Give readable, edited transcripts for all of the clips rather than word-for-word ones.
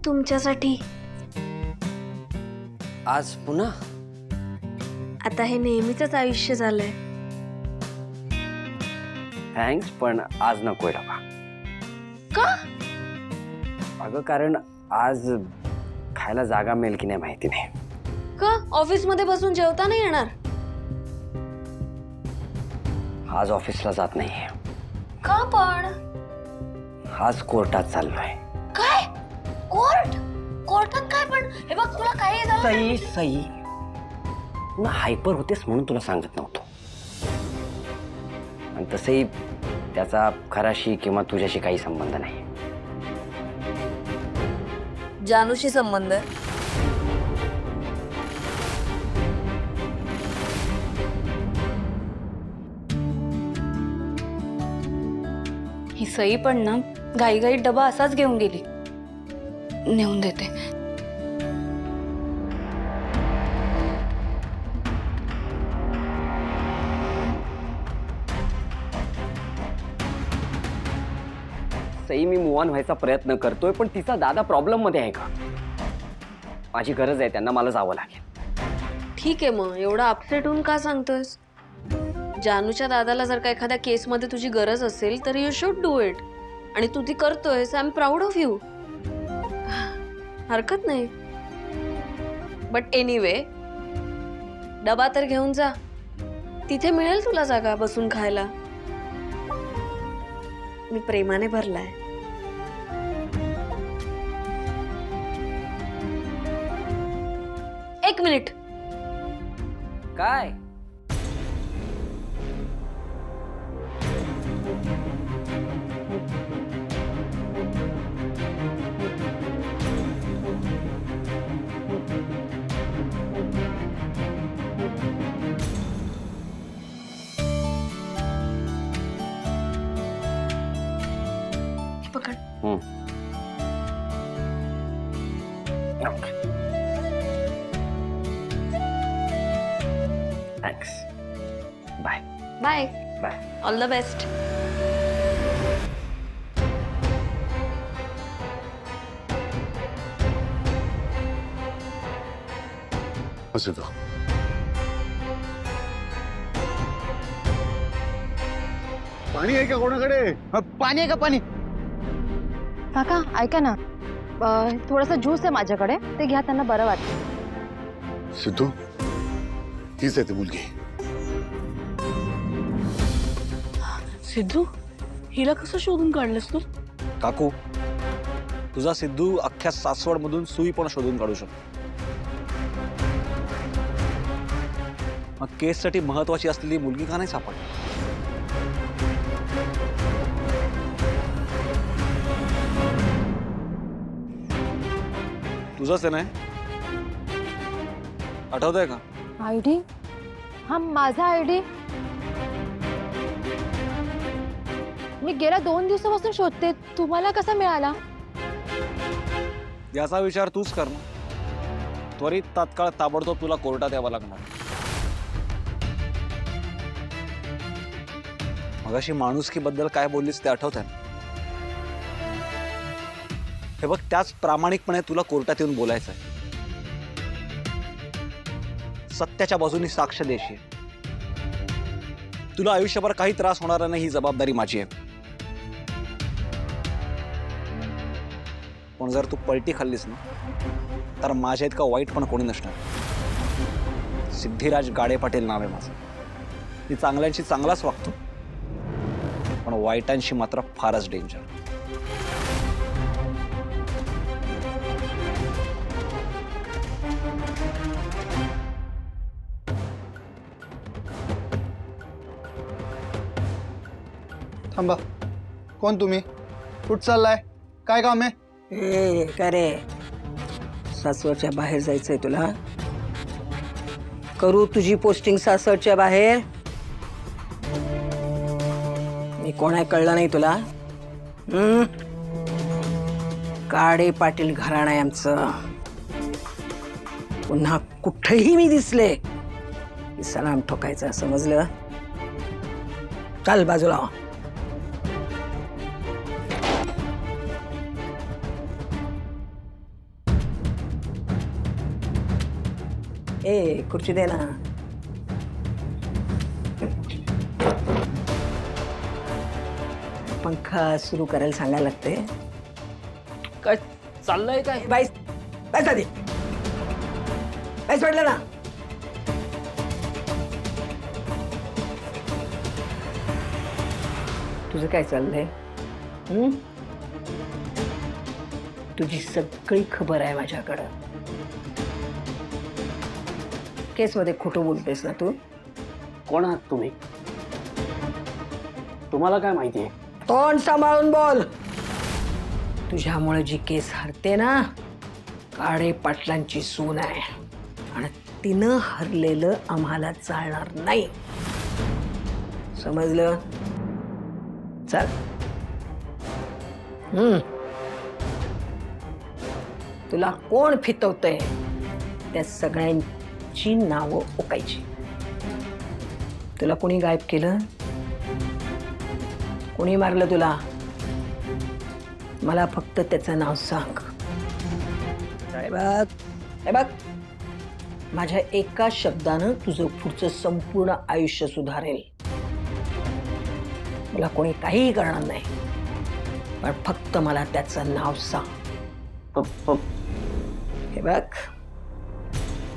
तुमच्यासाठी. आज पुन्हा? आता हे नेहमीच आयुष्य झालंय. थँक्स, पण आज नकोय डबा. का? अगं कारण आज खायला जागा मिळेल की नाही माहिती नाही. का ऑफिस मध्ये बसून जेवता नाही येणार? आज ऑफिसला जात नाहीये. का पण? आज कोर्टात चाललोय. काय? कोर्टात काय पण? हे बघ तुला काही झालं सई सई ना, हायपर होतेस म्हणून तुला सांगत नव्हतो. आणि तसंही त्याचा खराशी किंवा तुझ्याशी काही संबंध नाही. जानूशी संबंध. ही सई पण ना घाई डबा असाच घेऊन गेली. नेऊन देते. सई, मी मूव ऑन व्हायचा प्रयत्न करतोय, पण तिचा दादा प्रॉब्लेम मध्ये आहे का? माझी गरज आहे, त्यांना मला जावं लागेल. ठीक आहे, मग एवढा अपसेट होऊन का सांगतोयस? जानूच्या दादाला जर का एखाद्या केसमध्ये तुझी गरज असेल तर यू शुड डू इट. आणि तू ती करतोयस. I am proud of you. हरकत नाही. बट एनिवे, डबा तर घेऊन जा. तिथे मिळेल तुला जागा बसून खायला. मी प्रेमाने भरलाय. एक मिनिट. काय? पकड. Thanks. Bye bye. Bye. All the best. असं तो पाणी आहे का कोणाकडे? पाणी आहे का पाणी? काका ऐका ना, थोडासा ज्यूस आहे माझ्याकडे, ते घ्या, त्यांना बरं वाटतं. सिद्धू, हीच आहे ती मुलगी. सिद्धू, हिला कसं शोधून काढलंस तू? काकू, तुझा सिद्धू अख्ख्या सासवड मधून सुई पण शोधून काढू शकतो. मग केससाठी महत्वाची असलेली मुलगी का नाही सापडली? तुझंच आहे ना? आठवतंय का? आयडी? हा माझा आयडी. मी गेल्या 2 दिवसापासून शोधते, तुम्हाला कसा मिळाला? याचा विचार तूच कर ना. त्वरित तात्काळ ताबडतोब तुला कोर्टात यावं लागणार. मगाशी माणुसकीबद्दल काय बोललीस ते आठवतंय ना? हे बघ, त्याच प्रामाणिकपणे तुला कोर्टात येऊन बोलायचं आहे. सत्याच्या बाजूनी साक्ष द्यायची. तुला आयुष्यभर काही त्रास होणार नाही, ही जबाबदारी माझी आहे. पण जर तू पलटी खाल्लीस ना, तर माझ्या इतका वाईट पण कोणी नसणार. सिद्धिराज गाडे पाटील नाव आहे माझं. मी चांगल्यांशी चांगलाच वागतो, पण वाईटांशी मात्र फारच डेंजर. थांबा, कोण तुम्ही? कुठ चाललाय? काय काम आहे? ए काय रे, सासवडच्या बाहेर जायचंय तुला? करू तुझी पोस्टिंग सासवडच्या बाहेर? मी कोण आहे कळलं नाही तुला? गाडे पाटील घराणं आहे आमचं. पुन्हा कुठेही मी दिसले की सलाम ठोकायचा, समजलं? चल बाजूला. ए खुर्ची दे ना. पंखा सुरू करायला सांगायला लागते. काय चाललंय काय? बाईस बाईस आधी बाईस वाटलं ना. तुझं काय चाललंय? तुझी सगळी खबर आहे माझ्याकडं. केसमध्ये खोटं बोलतेस ना तू? कोण आहात तुम्ही? तुम्हाला काय माहिती आहे? तोंड सांभाळून बोल. तुझ्यामुळे जी केस हरते ना, काळे पाटलांची सून आहे आणि तिनं हरलेलं आम्हाला चालणार नाही. समजलं? चल. तुला कोण फितवतंय त्या सगळ्यांची नावं ओकायची. तुला कोणी गायब केलं? कोणी मारलं तुला? मला फक्त त्याचं नाव सांग. हे बघ, माझ्या एका शब्दानं तुझं पुढचं संपूर्ण आयुष्य सुधारेल. मला कोणी काहीही करणार नाही, पण फक्त मला त्याचं नाव सांग. हे बघ,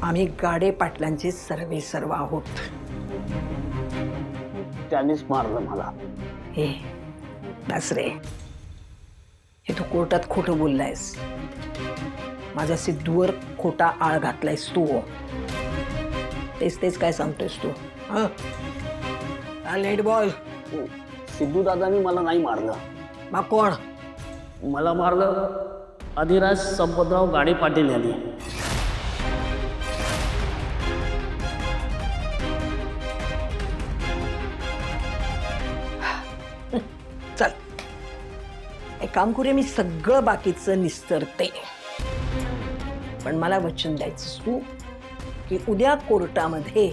आम्ही गाडे पाटलांचे सर्व आहोत. त्यांनीच मारलं मला. हे बस रे. हे तू कोर्टात खोटं बोललायस. माझ्या सिद्धूवर खोटा आळ घातलायस तू. तेच काय सांगतोयस तू? Let ball. सिद्धू दादांनी मला नाही मारलं. मग कोण? मला मारलं अधिराज संपतराव गाडे पाटील यांनी. चल, एक काम करूया, मी सगळं बाकीचं निस्तरते, पण मला वचन द्यायचंस तू की उद्या कोर्टामध्ये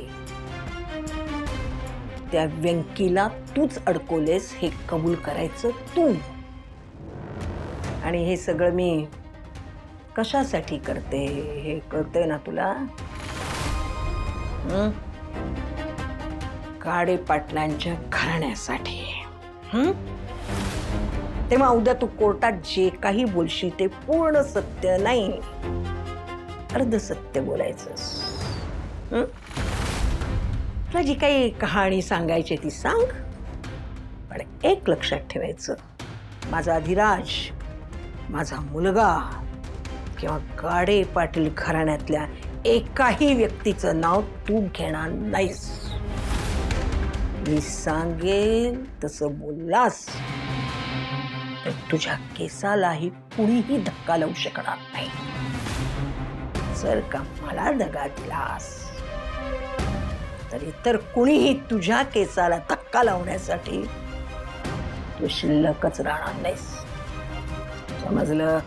त्या व्यंकीला तूच अडकवलेस हे कबूल करायचं तू. आणि हे सगळं मी कशासाठी करते हे कळतंय ना तुला? गाडे पाटलांच्या घराण्यासाठी. तेव्हा उद्या तू कोर्टात जे काही बोलशील ते पूर्ण सत्य नाही, अर्ध सत्य बोलायचंस. तुला जी काही कहाणी सांगायची ती सांग, पण एक लक्षात ठेवायचं, माझा अधिराज, माझा मुलगा किंवा गाडे पाटील घराण्यातल्या एकाही व्यक्तीचं नाव तू घेणार नाहीस. मी सांगेल तसं बोललास तर तुझ्या केसालाही कुणीही धक्का लावू शकणार नाही. जर का मला दगा दिलास तर इतर कुणीही तुझ्या केसाला धक्का लावण्यासाठी तू शिल्लकच राहणार नाहीस. समजलं?